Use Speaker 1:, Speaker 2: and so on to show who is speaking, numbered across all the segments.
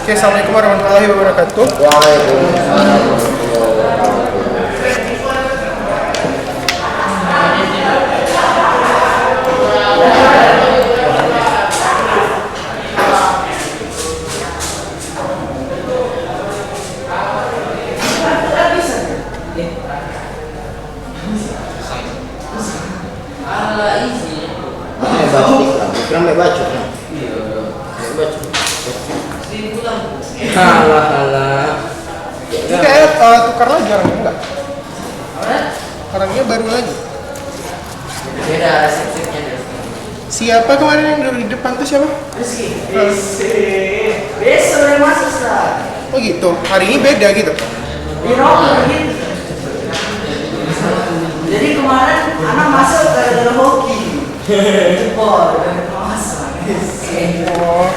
Speaker 1: Oke, assalamualaikum warahmatullahi wabarakatuh.
Speaker 2: Waalaikumsalam.
Speaker 1: Ini kayak tukar lagi orangnya, enggak? Orangnya baru lagi.
Speaker 2: Beda resepnya deh.
Speaker 1: Siapa kemarin yang duduk di depan tuh siapa?
Speaker 3: Rizky. Besok yang masuk sah.
Speaker 1: Oh gitu, hari ini beda gitu.
Speaker 3: Di nomor gitu. Jadi kemarin anak masuk gara-gara hoki. Jempol dan masuk.
Speaker 1: Oh.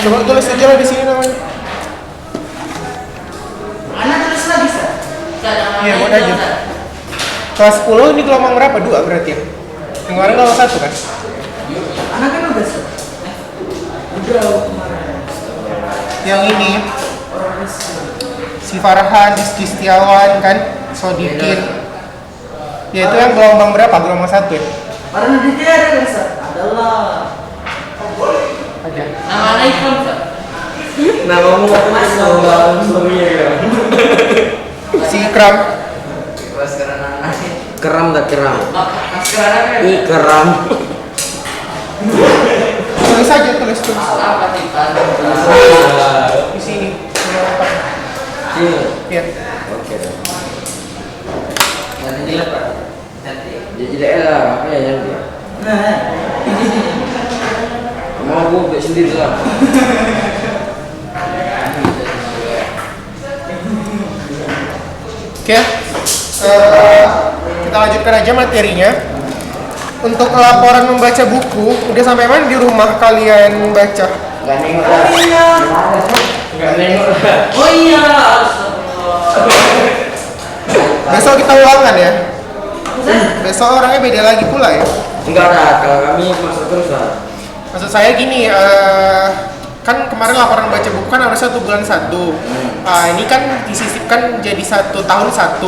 Speaker 1: Coba tulis aja lah di sini namanya.
Speaker 3: Anak terus lagi sah.
Speaker 1: Iya, buat aja. Kelas 10 ini gelombang berapa? 2 berarti ya? Yang kemarin gelombang 1 kan?
Speaker 3: Anak kan udah sah. Udah kemarin.
Speaker 1: Yang ini
Speaker 3: Orang Rizky.
Speaker 1: si Farhan, Rizky Setiawan kan? Sodikin. Ya itu yang gelombang berapa? Gelombang 1 ya?
Speaker 3: Karena di dia ada kan sah. Adalah.
Speaker 1: Ada.
Speaker 2: Nama anak Ikram, Sir.
Speaker 4: Namamu masuk suaminya ya.
Speaker 1: Si Ikram.
Speaker 2: Sekarang anak.
Speaker 4: Keram tak keram?
Speaker 2: Sekarang kan.
Speaker 4: Keram.
Speaker 1: Tulis aja, tulis.
Speaker 2: Apa sih, Pak?
Speaker 1: Di sini.
Speaker 4: Sini.
Speaker 1: Iya.
Speaker 4: Oke.
Speaker 2: Dan ini apa? Cantik.
Speaker 4: Jadi lah, apa ya yang dia?
Speaker 3: Nah.
Speaker 4: Mau aku buat sendiri lah.
Speaker 1: Oke, kita lanjutkan aja materinya. Untuk laporan membaca buku, udah sampai mana di rumah kalian baca?
Speaker 4: Gak nengok lah.
Speaker 3: Oh iya.
Speaker 4: Gak nengok lah.
Speaker 3: Oh iya.
Speaker 1: Besok kita ulangan ya. Besok orangnya beda lagi pula ya.
Speaker 4: Enggak ada, kalau kami masuk terus lah.
Speaker 1: Maksud saya gini, kan kemarin laporan baca buku kan harusnya 1 bulan 1. Ini kan disisipkan jadi 1 tahun 1.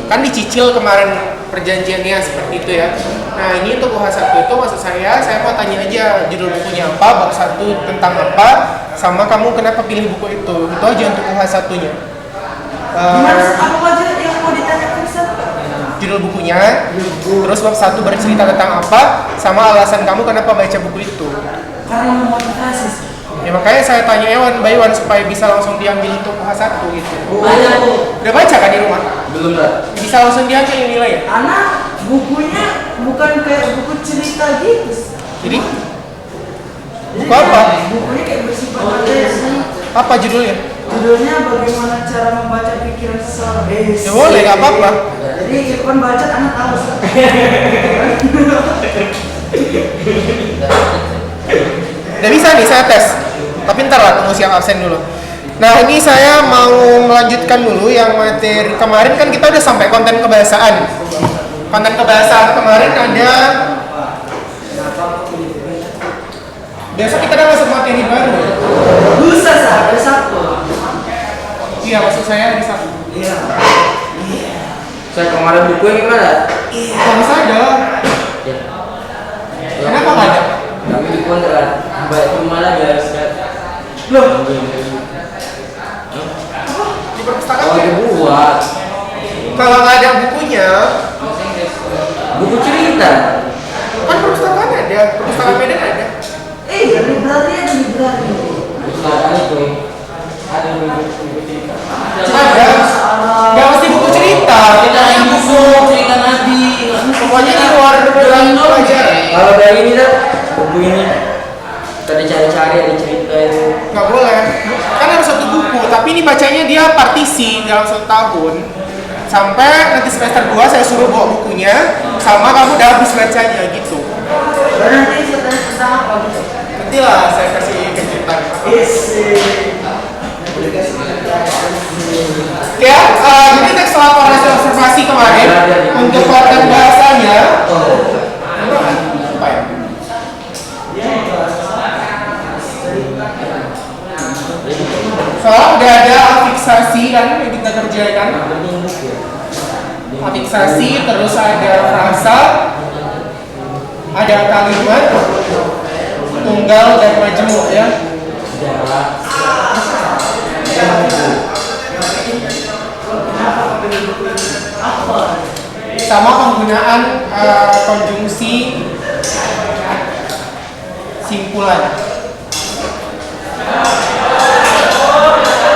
Speaker 1: Kan dicicil kemarin perjanjiannya seperti itu ya. Nah ini untuk UH1 itu maksud saya mau tanya aja judul bukunya apa, bab 1 tentang apa, sama kamu kenapa pilih buku itu. Itu aja untuk UH1-nya.
Speaker 3: Gimana apa aja yang mau ditanyakan sah?
Speaker 1: Judul bukunya, terus bab 1 bercerita tentang apa, sama alasan kamu kenapa baca buku itu.
Speaker 3: Karena memotivasi sih.
Speaker 1: Ya makanya saya tanya Ewan, Mbak Iwan supaya bisa langsung diambil untuk UH1 gitu.
Speaker 3: Banyak.
Speaker 1: Udah baca kan di rumah?
Speaker 4: Belum lah.
Speaker 1: Bisa langsung diambil yang nilai ya?
Speaker 3: Anak bukunya bukan kayak buku cerita gitu.
Speaker 1: Jadi
Speaker 3: Jadi
Speaker 1: buku apa?
Speaker 3: Bukunya kayak bersifat materi.
Speaker 1: Apa judulnya?
Speaker 3: Judulnya bagaimana cara membaca pikiran seseorang.
Speaker 1: Ya boleh, nggak apa-apa.
Speaker 3: Jadi Irfan baca anak tahu.
Speaker 1: Udah bisa nih saya tes. Tapi ntar lah tunggu siap absen dulu. Nah ini saya mau melanjutkan dulu yang materi kemarin kan kita udah sampai konten kebahasaan. Konten kebahasaan kemarin ada. Besok kita udah masuk materi baru.
Speaker 3: Lusa sah, ada satu.
Speaker 1: Iya maksud saya di satu.
Speaker 3: Iya.
Speaker 4: Saya kemarin buku yang gimana?
Speaker 1: Kalau bisa ada.
Speaker 4: Ya.
Speaker 1: Kenapa nggak ada?
Speaker 4: Kami di kontrak. Baik kemana biar sekat.
Speaker 1: Loh, di perpustakaan
Speaker 4: Oh,
Speaker 1: ya?
Speaker 4: dibuat.
Speaker 1: Kalau nggak ada bukunya,
Speaker 4: Buku cerita.
Speaker 1: kan perpustakaan ada, perpustakaan Medan ada.
Speaker 3: Iya, library ada library.
Speaker 4: Pustakaan itu ada buku cerita.
Speaker 1: Ada. Nggak mesti buku cerita.
Speaker 2: Kita yang buku cerita Nabi.
Speaker 1: Pokoknya di luar pelajaran.
Speaker 4: Kalau dari ini dah, buku ini tadi cari-cari ada cerita itu.
Speaker 1: Nggak boleh. Kan harus 1 buku, tapi ini bacanya dia partisi dalam 1 tahun. Sampai nanti semester 2 saya suruh bawa bukunya, sama kamu udah habis bacanya gitu.
Speaker 3: Nanti setelah tentang apa gitu?
Speaker 1: Nanti lah saya kasih kejutan.
Speaker 3: Isi.
Speaker 1: Ya, ini teks laporan hasil observasi kemarin untuk konten bahasanya kan yang kita kerjakan.
Speaker 4: Penting buku ya.
Speaker 1: Afiksasi, terus ada frasa, ada kalimat, tunggal dan majemuk ya. Sama penggunaan konjungsi simpulan.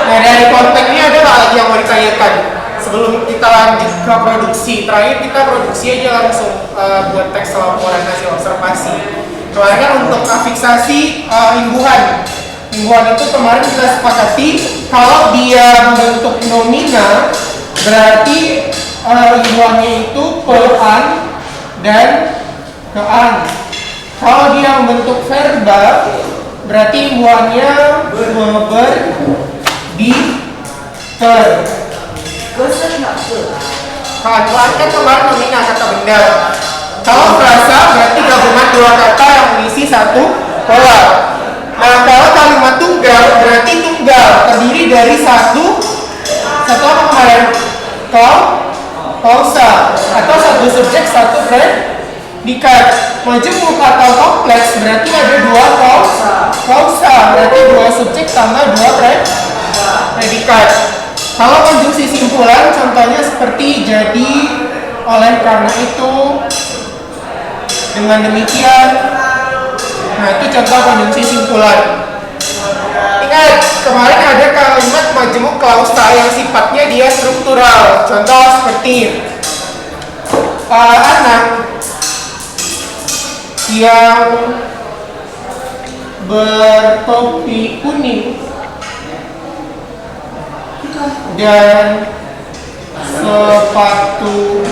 Speaker 1: Nah, dari kontennya ada lagi yang mau ditanyakan sebelum kita lanjut ke produksi. Terakhir kita produksi aja langsung buat teks laporan hasil observasi. Kemarin kan untuk afiksasi imbuhan. Imbuhan itu kemarin kita sepakati kalau dia membentuk nomina berarti imbuhannya itu per-an dan ke-an. Kalau dia membentuk verba berarti imbuhannya ber di ter.
Speaker 3: Keset nggak ke?
Speaker 1: Kan kemarin nomina kata benda. Kalau frasa berarti gabungan dua kata yang mengisi satu pola. Nah, kalau kalimat tunggal berarti tunggal terdiri dari satu apa kemarin? Kausa atau satu subjek satu predikat. Majemuk atau kompleks berarti ada dua kausa berarti dua subjek tambah dua predikat. Kalau konjungsi simpulan contohnya seperti jadi, oleh karena itu, dengan demikian. Nah, itu contoh konjungsi simpulan. Ingat, kemarin ada kalimat majemuk klausa yang sifatnya dia struktural. Contoh seperti anak yang bertopi kuning dan sepatu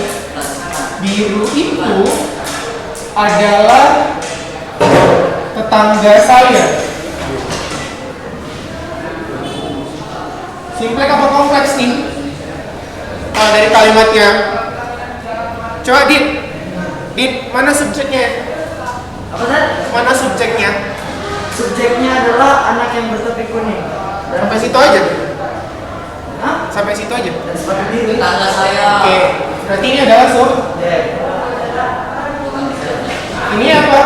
Speaker 1: biru itu adalah tetangga saya. Simplek apa kompleks nih? Dari kalimatnya. Coba Dit, mana subjeknya?
Speaker 3: Apa tadi?
Speaker 1: Mana subjeknya?
Speaker 3: Subjeknya adalah anak yang bertopi kuning.
Speaker 1: Sampai situ aja.
Speaker 3: Hah?
Speaker 1: Sampai situ aja.
Speaker 3: Dan sepatu biru.
Speaker 2: Tetangga saya.
Speaker 1: Oke, berarti ini adalah ini apa?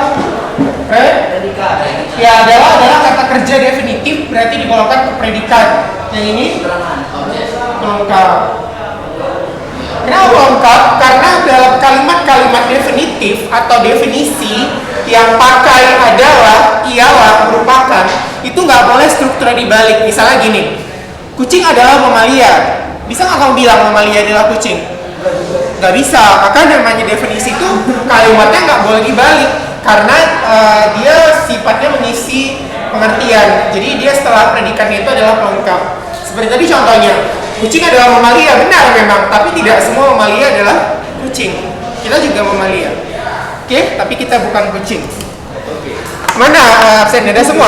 Speaker 3: Predikat.
Speaker 1: Ya adalah kata kerja definitif berarti digolongkan ke predikat. Yang ini pelengkap. Kenapa pelengkap? Karena dalam kalimat-kalimat definitif atau definisi yang pakai adalah, ialah, merupakan, itu nggak boleh strukturnya dibalik. Misalnya gini, kucing adalah mamalia. Bisa nggak kamu bilang mamalia adalah kucing? Nggak bisa. Maka namanya definisi itu kalimatnya nggak boleh dibalik karena dia sifatnya mengisi pengertian. Jadi dia setelah predikatnya itu adalah pelengkap. Seperti tadi contohnya, kucing adalah mamalia, benar memang, tapi tidak semua mamalia adalah kucing. Kita juga mamalia. Oke, tapi kita bukan kucing. Mana absen? Ada semua?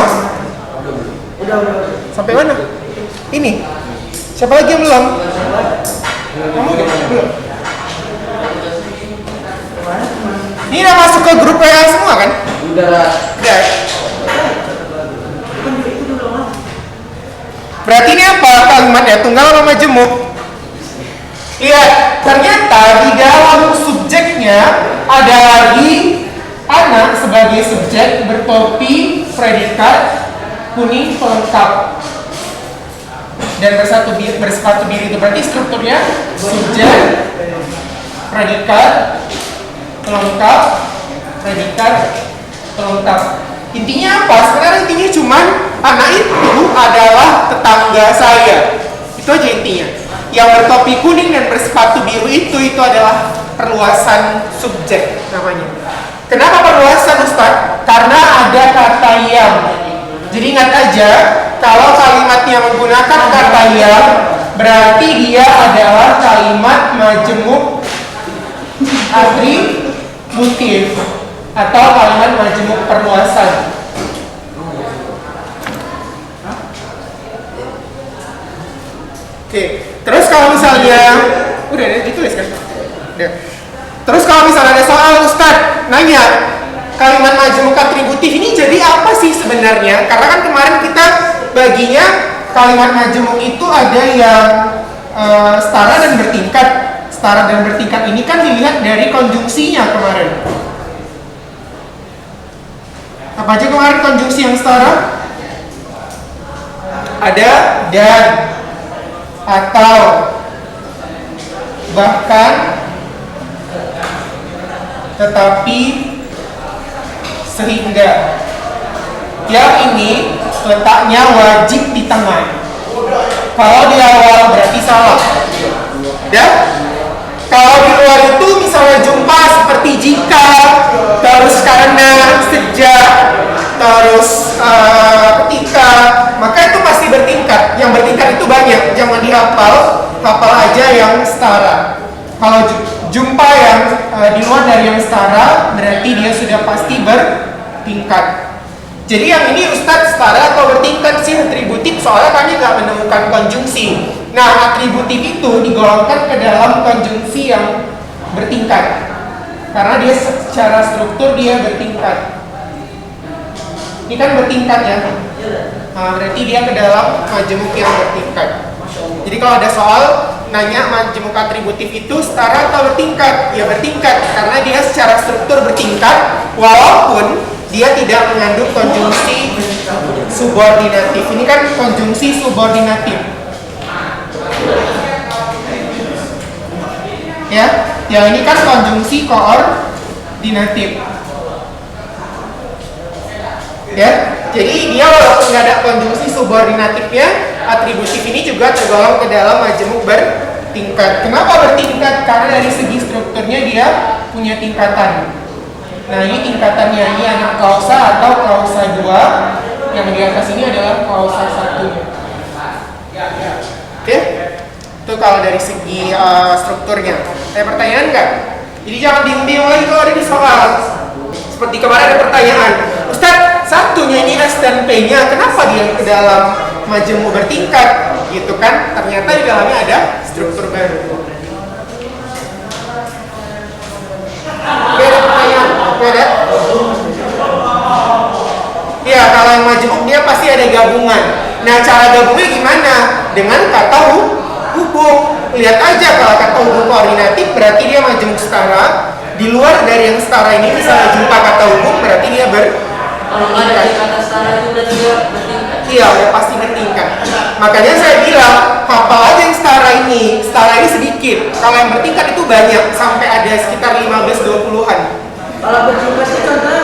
Speaker 3: Udah.
Speaker 1: Sampai mana? Ini. Siapa lagi yang belum? Kamu belum? Ini udah masuk ke grup WA semua kan?
Speaker 4: Udah.
Speaker 1: Udah. Berarti ini apa kalimatnya? Tunggal sama majemuk? Lihat, ternyata di dalam subjeknya ada lagi anak sebagai subjek bertopi predikat kuning pelengkap dan bersepatu biru itu berarti strukturnya subjek predikat pelengkap predikat pelengkap. Intinya apa? Sebenarnya intinya cuman anak itu adalah tetangga saya. Itu aja intinya. Yang bertopi kuning dan bersepatu biru itu adalah perluasan subjek namanya. Kenapa perluasan, Ustaz? Karena ada kata yang. Jadi ingat aja, kalau kalimatnya menggunakan kata yang, berarti dia adalah kalimat majemuk atributif atau kalimat majemuk perluasan. Oke, terus kalau misalnya udah ditulis kan? Udah. Terus kalau misalnya ada soal Ustadz nanya kalimat majemuk atributif ini jadi apa sih sebenarnya? Karena kan kemarin kita baginya kalimat majemuk itu ada yang setara dan bertingkat. Setara dan bertingkat ini kan dilihat dari konjungsinya kemarin. Apa aja kemarin konjungsi yang setara? Ada dan, atau, bahkan, tetapi, sehingga. Yang ini letaknya wajib di tengah. Kalau di awal berarti salah. Dan kalau di luar itu misalnya jumpa seperti jika, terus karena, sejak, terus ketika, maka itu pasti bertingkat. Yang bertingkat itu banyak, jangan dihafal, hafal aja yang setara. Kalau jumpa yang di luar dari yang setara, berarti dia sudah pasti bertingkat. Jadi yang ini Ustadz setara atau bertingkat sih atributif, soalnya kami nggak menemukan konjungsi. Nah, atributif itu digolongkan ke dalam konjungsi yang bertingkat, karena dia secara struktur dia bertingkat. Ini kan bertingkat ya. Nah, berarti dia ke dalam majemuk yang bertingkat. Jadi kalau ada soal nanya majemuk atributif itu setara atau bertingkat, ya bertingkat karena dia secara struktur bertingkat walaupun dia tidak mengandung konjungsi subordinatif. Ini kan konjungsi subordinatif. Ya, yang ini kan konjungsi koordinatif. Ya, jadi dia walaupun nggak ada konjungsi subordinatifnya, atributif ini juga tergolong ke dalam majemuk bertingkat. Kenapa bertingkat? Karena dari segi strukturnya dia punya tingkatan. Nah, ini tingkatannya, ini anak klausa atau klausa 2. Yang di atas ini adalah klausa 1. Oke? Itu kalau dari segi strukturnya. Ada pertanyaan nggak? Jadi jangan bingung-bingung lagi kalau ada di soal. Seperti kemarin ada pertanyaan, Ustadz, satunya ini S dan P-nya, kenapa dia ke dalam majemuk bertingkat? Gitu kan? Ternyata di dalamnya ada struktur baru. Oke, ada pertanyaan? Oke, ada? Ya, kalau yang majemuk dia pasti ada gabungan. Nah, cara gabungnya gimana? Dengan kata hubung. Lihat aja kalau kata hubung koordinatif berarti dia majemuk setara. Di luar dari yang setara ini misalnya jumpa kata hubung berarti dia
Speaker 2: Kalau nggak ada kata setara itu berarti dia bertingkat.
Speaker 1: Iya, udah pasti bertingkat. Makanya saya bilang, hafal aja yang setara ini. Setara ini sedikit. Kalau yang bertingkat itu banyak, sampai ada sekitar 15-20-an.
Speaker 3: Kalau bertingkat itu contohnya?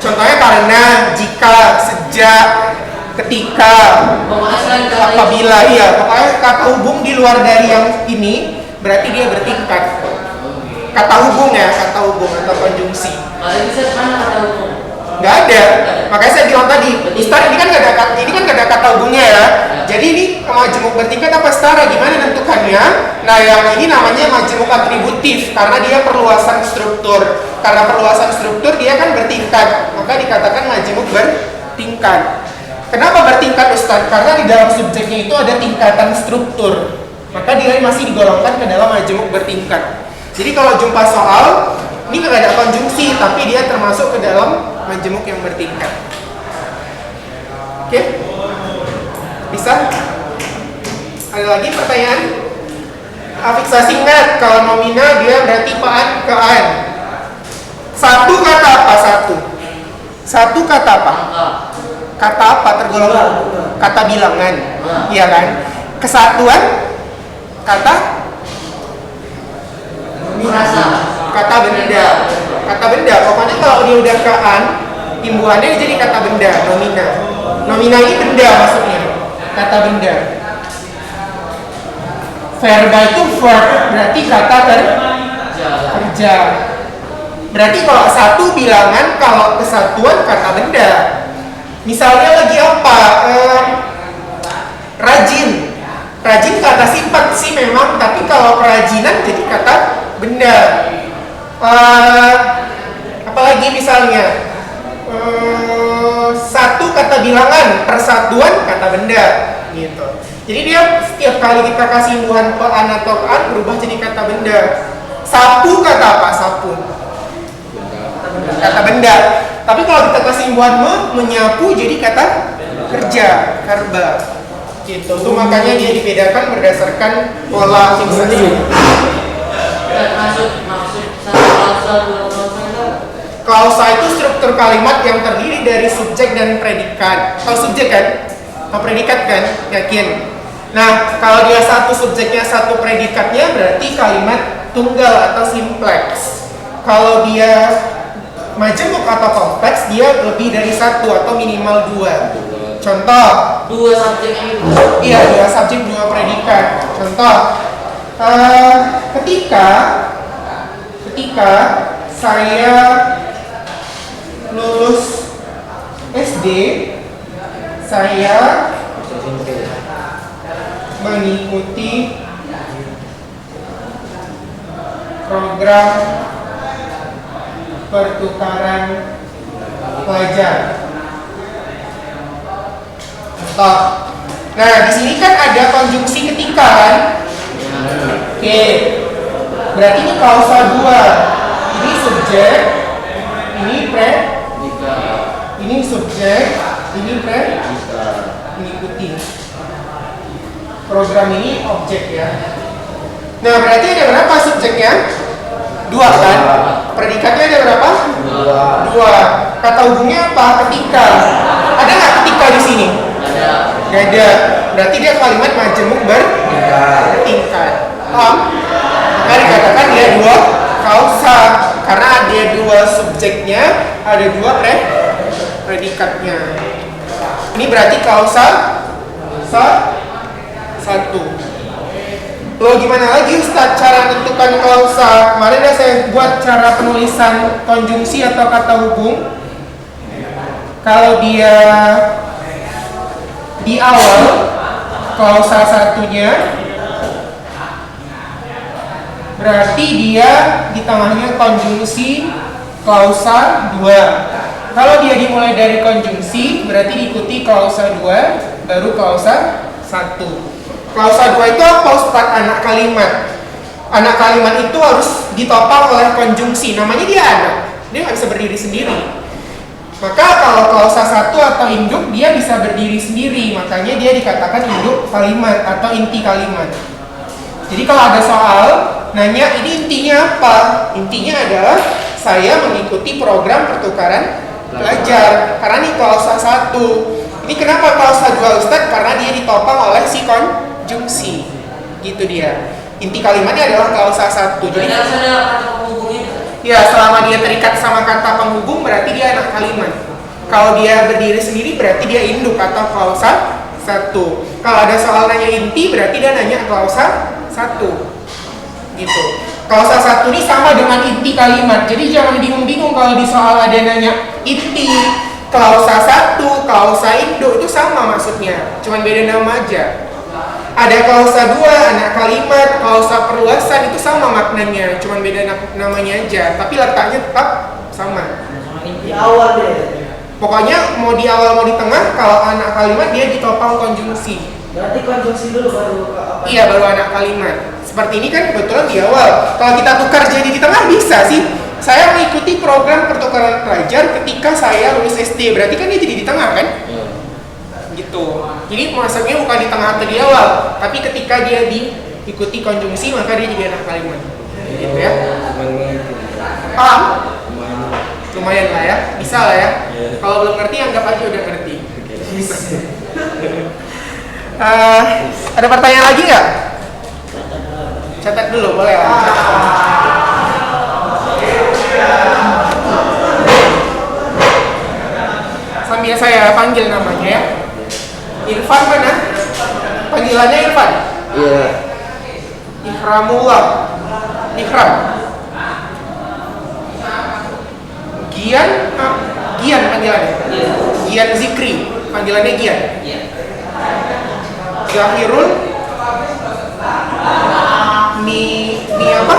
Speaker 1: Contohnya karena, jika, sejak, ketika,
Speaker 2: Pokoknya selain kata
Speaker 1: apabila, iya. Pokoknya kata hubung di luar dari yang ini, berarti dia bertingkat. Kata hubung ya, kata hubung atau konjungsi.
Speaker 2: Kalau bisa mana kata hukum?
Speaker 1: Nggak ada. Makanya saya bilang tadi, Ustaz ini kan nggak ada kata hubungnya ya. Jadi ini majemuk bertingkat apa setara? Gimana nentukannya? Nah, yang ini namanya majemuk atributif karena dia perluasan struktur. Karena perluasan struktur dia kan bertingkat, maka dikatakan majemuk bertingkat. Kenapa bertingkat Ustaz? Karena di dalam subjeknya itu ada tingkatan struktur. Maka dia masih digolongkan ke dalam majemuk bertingkat. Jadi kalau jumpa soal ini nggak ada konjungsi, tapi dia termasuk ke dalam majemuk yang bertingkat. Oke? Bisa? Ada lagi pertanyaan? Afiksasi ingat, kalau nomina dia berarti paan ke an. Satu kata apa? Satu kata apa?
Speaker 2: Angka.
Speaker 1: Kata apa tergolong? Kata bilangan. Iya kan? Kesatuan? Kata?
Speaker 2: Merasa.
Speaker 1: Kata benda. Kata benda. Pokoknya kalau dia udah ke an, imbuhannya jadi kata benda, nomina. Nomina ini benda maksudnya. Kata benda. Verba itu verb, berarti kata kerja. Berarti kalau satu bilangan, kalau kesatuan kata benda. Misalnya lagi apa? Rajin. Rajin kata sifat sih memang, tapi kalau kerajinan jadi kata benda. Apalagi misalnya satu kata bilangan, persatuan kata benda gitu. Jadi dia setiap kali kita kasih imbuhan pean atau an berubah jadi kata benda. Sapu kata apa? Sapu kata benda. Tapi kalau kita kasih imbuhan menyapu jadi kata kerja, verba. Gitu. Itu makanya dia dibedakan berdasarkan pola fiksasi.
Speaker 2: Maksud satu klausa dua klausa itu
Speaker 1: Klausa itu struktur kalimat yang terdiri dari subjek dan predikat. Tahu subjek kan? Tahu predikat kan? Yakin? Nah, kalau dia satu subjeknya satu predikatnya berarti kalimat tunggal atau simpleks. Kalau dia majemuk atau kompleks, dia lebih dari satu atau minimal dua. Contoh,
Speaker 2: dua subjek ini.
Speaker 1: iya, dua subjek, dua predikat. Contoh, ketika saya lulus SD, saya mengikuti program pertukaran pelajar. Contoh. Nah, di sini kan ada konjungsi ketika kan? Oke. Berarti ini klausa dua. Ini subjek, ini ini subjek, ini mengikuti. Program ini objek ya. Nah, berarti ada berapa subjeknya? Dua kan? Predikatnya ada berapa? Dua. Kata hubungnya apa? Ketika. Ada nggak ketika di sini?
Speaker 2: Ada.
Speaker 1: Nggak ada. Berarti dia kalimat majemuk bertingkat. Paham? Maka dikatakan dia dua klausa karena ada dua subjeknya, ada dua predikatnya. Ini berarti klausa satu. Loh, gimana lagi Ustadz cara menentukan klausa? Kemarin udah saya buat cara penulisan konjungsi atau kata hubung. Kalau dia di awal klausa satunya, berarti dia di tengahnya konjungsi klausa 2. Kalau dia dimulai dari konjungsi, berarti diikuti klausa 2, baru klausa 1. Klausa 2 itu apa Ustaz? Anak kalimat. Anak kalimat itu harus ditopang oleh konjungsi. Namanya dia anak. Dia nggak bisa berdiri sendiri. Maka kalau klausa 1 atau induk, dia bisa berdiri sendiri. Makanya dia dikatakan induk kalimat atau inti kalimat. Jadi kalau ada soal, nanya ini intinya apa? Intinya adalah saya mengikuti program pertukaran pelajar. Karena ini klausa 1. Ini kenapa klausa 2 Ustaz? Karena dia ditopang oleh si konjungsi. Gitu dia. Inti kalimatnya adalah klausa 1. Jadi
Speaker 2: Harus ada kata penghubungnya.
Speaker 1: ya, selama dia terikat sama kata penghubung berarti dia anak kalimat. Kalau dia berdiri sendiri berarti dia induk atau klausa 1. Kalau ada soal nanya inti berarti dia nanya klausa 1. Gitu. Klausa 1 ini sama dengan inti kalimat. Jadi jangan bingung-bingung kalau di soal ada nanya inti, klausa 1, klausa induk itu sama maksudnya. Cuman beda nama aja. Ada klausa 2, anak kalimat, klausa perluasan itu sama maknanya, cuman beda namanya aja, tapi letaknya tetap sama.
Speaker 3: Di awal deh.
Speaker 1: Pokoknya mau di awal mau di tengah, kalau anak kalimat dia ditopang konjungsi.
Speaker 3: Berarti konjungsi dulu baru apa?
Speaker 1: Iya, baru anak kalimat. Seperti ini kan kebetulan di awal. Kalau kita tukar jadi di tengah bisa sih. Saya mengikuti program pertukaran pelajar ketika saya lulus SD, berarti kan dia jadi di tengah kan? Gitu. Jadi masuknya bukan di tengah atau di awal, tapi ketika dia diikuti konjungsi maka dia jadi anak kalimat. Gitu ya. Paham? Lumayan lah ya, bisa lah ya. Kalau belum ngerti anggap aja udah ngerti. Ada pertanyaan lagi nggak? Catat dulu boleh lah. Sambil saya panggil namanya ya. Irfan mana? Panggilannya Irfan?
Speaker 4: Iya.
Speaker 1: Ikramullah. Ikram. Gian, Gian panggilannya. Gian Zikri, panggilannya Gian. Zahirul. Ni apa?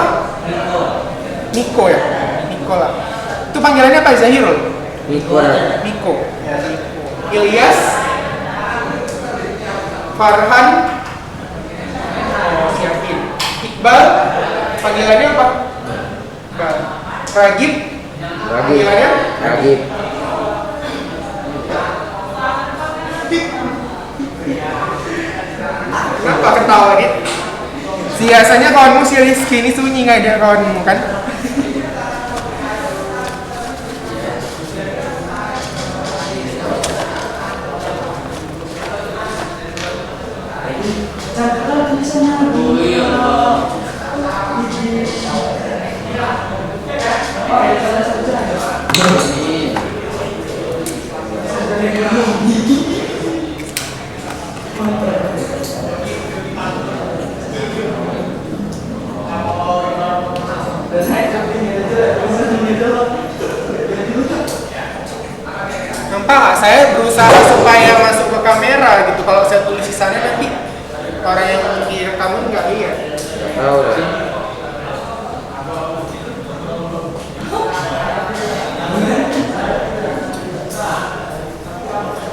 Speaker 1: Niko ya. Nikola. Itu panggilannya apa? Zahirul.
Speaker 4: Niko.
Speaker 1: Ya, Niko. Ilyas. Farhan. Siapin. Iqbal. Panggilannya apa? Iqbal. Ragib. Panggilannya?
Speaker 4: Ragib.
Speaker 1: Pak ketawa dit. Biasanya kawanmu si Rizky ini sunyi nggak ada kawanmu kan?
Speaker 2: Oh iya.
Speaker 1: Nampak nggak? Saya berusaha supaya masuk ke kamera gitu. Kalau saya tulis di sana nanti orang yang direkam nggak lihat.
Speaker 4: Tahu lah.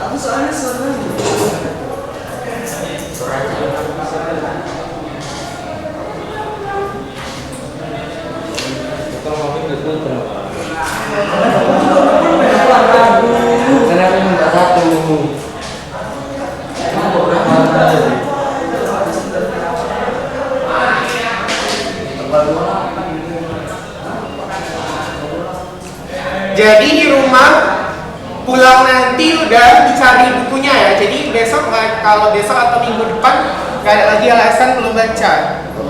Speaker 3: Aku soalnya suara.
Speaker 4: Karena aku minta satu.
Speaker 1: Jadi di rumah pulang nanti udah dicari bukunya ya. Jadi besok kalau besok atau minggu depan nggak ada lagi alasan belum baca.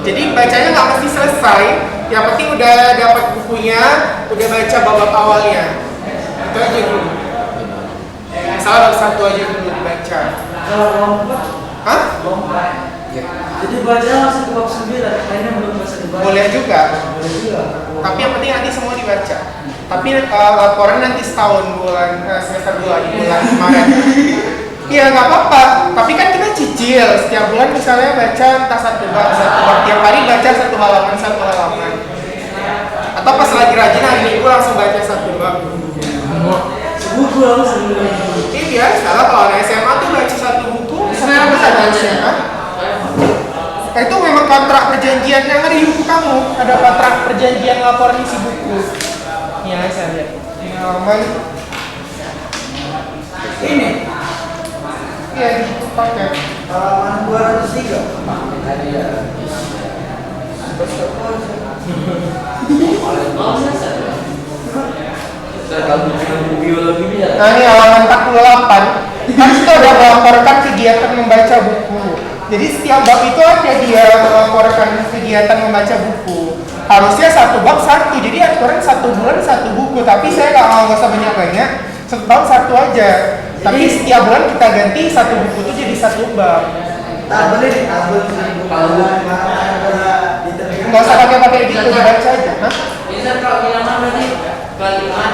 Speaker 1: Jadi bacanya nggak mesti selesai. Yang penting udah dapat bukunya, udah baca babak awalnya. Itu aja dulu. Misalnya satu aja dulu dibaca.
Speaker 3: Kalau lompat,
Speaker 1: Hah?
Speaker 3: lompat. Jadi baca langsung ke bab 9, kayaknya belum bisa dibaca.
Speaker 1: Boleh juga.
Speaker 3: Boleh juga.
Speaker 1: Tapi yang penting nanti semua dibaca. Tapi laporan nanti setahun semester 2 di bulan Maret. Iya nggak apa-apa. Tapi kan kita cicil setiap bulan misalnya baca entah satu bab tiap hari baca satu halaman. Atau pas lagi rajin hari minggu langsung baca satu bab.
Speaker 3: Buku langsung.
Speaker 1: Ini biasa lah kalau anak SMA tuh baca satu buku. Saya bisa baca. Itu memang kontrak perjanjian yang ada di buku kamu. Ada kontrak perjanjian laporan isi buku. Ya, saya lihat. Halaman
Speaker 3: Ini
Speaker 1: iya di buku paket.
Speaker 3: halaman 203.
Speaker 2: Oh, selesai.
Speaker 4: Kalau buku biologi bisa.
Speaker 1: Nah ini halaman 48. Kan kita udah melaporkan kegiatan membaca buku. Jadi setiap bab itu ada dia melaporkan kegiatan membaca buku. Harusnya satu bab satu. Jadi aturan satu bulan satu buku. Tapi saya nggak usah banyak-banyak. Satu bab satu aja. Tapi setiap bulan kita ganti satu buku itu jadi satu bab.
Speaker 3: Tak boleh ditabung
Speaker 1: Nggak usah pakai gitu dibaca aja. Hah?
Speaker 2: Bisa kalau bilang berarti kalimat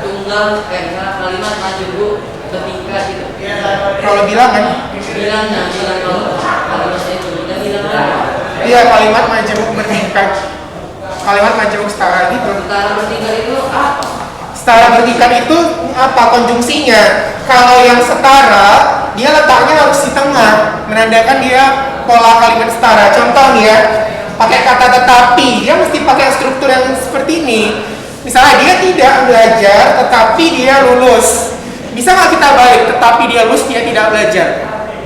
Speaker 2: tunggal kalimat maju bu bertingkat gitu.
Speaker 1: Kalau bilang kan?
Speaker 2: Bilang kalau kalimatnya itu kita bilang apa?
Speaker 1: Iya kalimat majemuk bertingkat. Kalimat majemuk setara gitu.
Speaker 2: Setara bertingkat itu apa?
Speaker 1: Setara bertingkat itu apa konjungsinya? Kalau yang setara, dia letaknya harus di tengah, menandakan dia pola kalimat setara. Contoh nih ya, pakai kata tetapi, dia mesti pakai struktur yang seperti ini. Misalnya dia tidak belajar, tetapi dia lulus. Bisa nggak kita balik? Tetapi dia lulus, dia tidak belajar.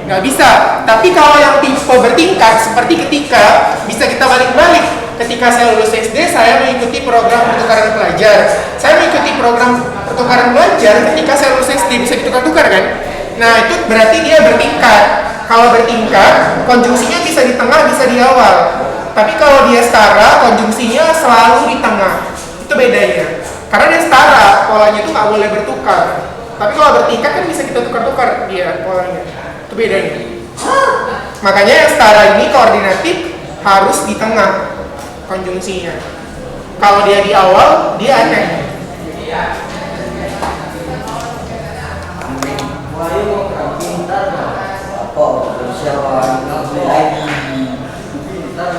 Speaker 1: Nggak bisa. Tapi kalau yang tipe bertingkat, seperti ketika, bisa kita balik-balik. Ketika saya lulus SD, saya mengikuti program pertukaran pelajar. Saya mengikuti program pertukaran pelajar ketika saya lulus SD, bisa ditukar-tukar kan? Nah, itu berarti dia bertingkat. Kalau bertingkat, konjungsinya bisa di tengah, bisa di awal. Tapi kalau dia setara, konjungsinya selalu di tengah. Itu bedanya. Karena dia setara, polanya itu nggak boleh bertukar. Tapi kalau bertingkat kan bisa kita tukar-tukar dia polanya. Itu bedanya. Makanya yang setara ini koordinatif harus di tengah konjungsinya. Kalau dia di awal, dia aneh.
Speaker 3: Wahyu mau pintar apa? Persiapan lagi. Pintar.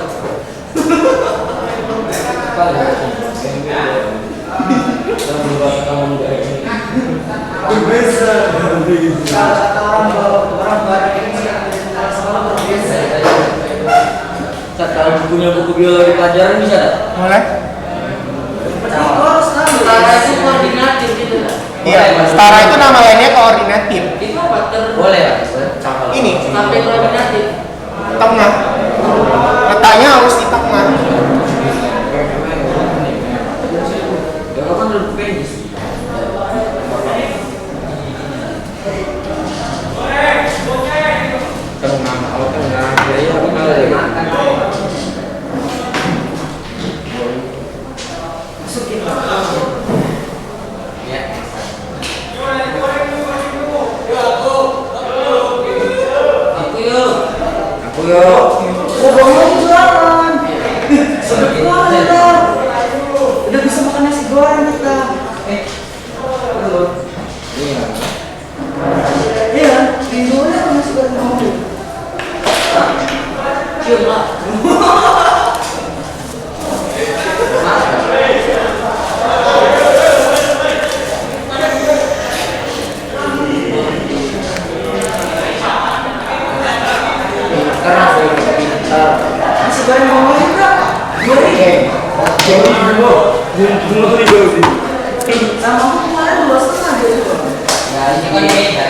Speaker 3: Berbeza. Kalau kata orang barat ini sekolah berbeza.
Speaker 4: Kalau bukunya buku biologi pelajaran bisa tak?
Speaker 1: Mulai?
Speaker 2: Setara itu koordinatif gitu kan?
Speaker 1: Iya, setara itu nama lainnya koordinatif.
Speaker 2: Itu apa
Speaker 4: Boleh ya?
Speaker 1: Ini
Speaker 2: sampai koordinatif?
Speaker 1: tengah. Letaknya harus di tengah.
Speaker 4: Ya kapan udah penis? Tengah, kalau tengah, ya aku malah ya.
Speaker 3: Masukin.
Speaker 4: Ya.
Speaker 2: Aku yuk.
Speaker 4: Aku yuk.
Speaker 3: Bobongnya jualan. Sebentar. Udah bisa makan nasi goreng kita.
Speaker 4: Iya.
Speaker 3: Iya, di mana nasi goreng kamu?
Speaker 2: Cium lah.
Speaker 4: Karena aku pintar.
Speaker 3: Nasi goreng kamu juga. Goreng. Sama aku kemarin 2,5 dia juga.
Speaker 4: Ya ini kan beda.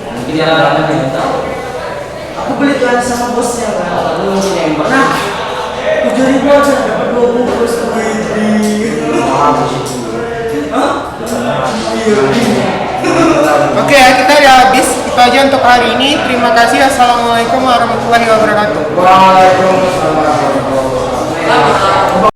Speaker 4: Mungkin dia lama minta.
Speaker 3: Aku beli kan sama bosnya kan.
Speaker 4: Aku mungkin yang
Speaker 3: Nah, 7.000 aja dapat 2 bungkus.
Speaker 4: mahal sih.
Speaker 3: Hah? Iya.
Speaker 1: Oke ya, kita udah habis. Itu aja untuk hari ini. Terima kasih. Assalamualaikum warahmatullahi wabarakatuh.
Speaker 4: Waalaikumsalam.